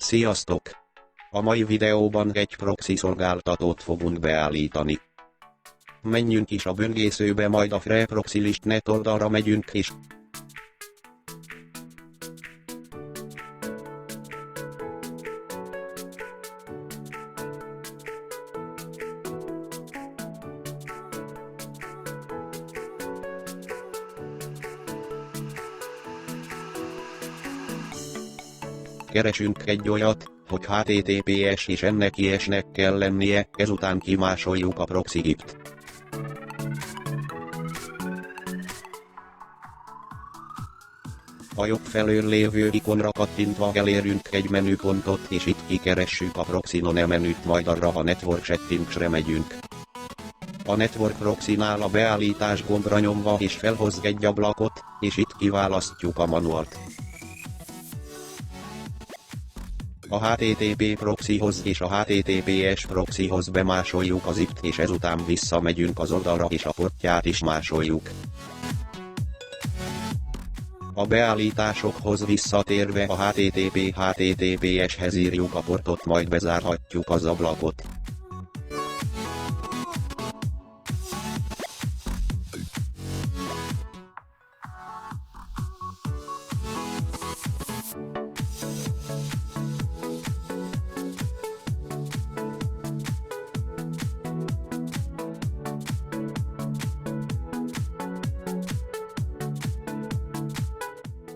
Sziasztok! A mai videóban egy proxy szolgáltatót fogunk beállítani. Menjünk is a böngészőbe, majd a freeproxy.net oldalra megyünk és keresünk egy olyat, hogy HTTPS és ennek IS-nek kell lennie, ezután kimásoljuk a proxy-t. A jobb felől lévő ikonra kattintva elérünk egy menüpontot és itt kikeressük a proxy-non menüt, majd arra a Network Settings-re megyünk. A Network Proxy-nál a beállítás gombra nyomva és felhoz egy ablakot, és itt kiválasztjuk a manualt. A HTTP proxyhoz és a HTTPS proxyhoz bemásoljuk az IP-t és ezután visszamegyünk az oldalra és a portját is másoljuk. A beállításokhoz visszatérve a HTTP-HTTPS-hez írjuk a portot, majd bezárhatjuk az ablakot.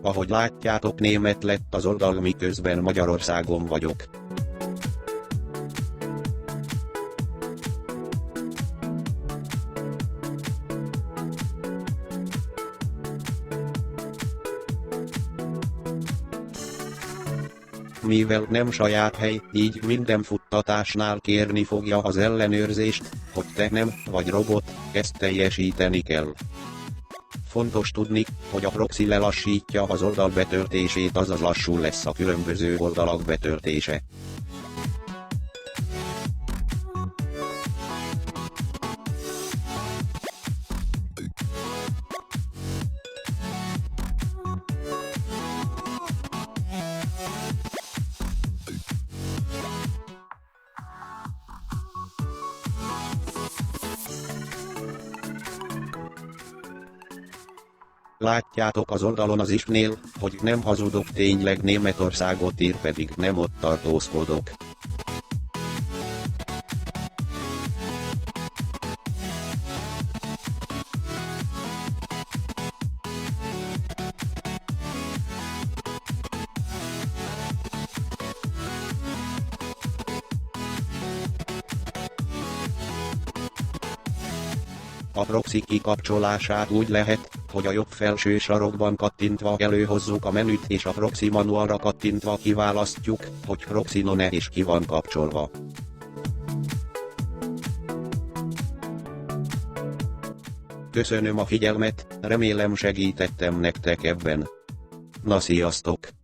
Ahogy látjátok, német lett az oldal, miközben Magyarországon vagyok. Mivel nem saját hely, így minden futtatásnál kérni fogja az ellenőrzést, hogy te nem vagy robot, ezt teljesíteni kell. Fontos tudni, hogy a proxy lelassítja az oldal betöltését, azaz lassú lesz a különböző oldalak betöltése. Látjátok az oldalon az ISP-nél, hogy nem hazudok, tényleg Németországot ír, pedig nem ott tartózkodok. A proxy kikapcsolását úgy lehet, hogy a jobb felső sarokban kattintva előhozzuk a menüt és a proxy manualra kattintva kiválasztjuk, hogy proxy on-e és ki van kapcsolva. Köszönöm a figyelmet, remélem segítettem nektek ebben. Na, sziasztok!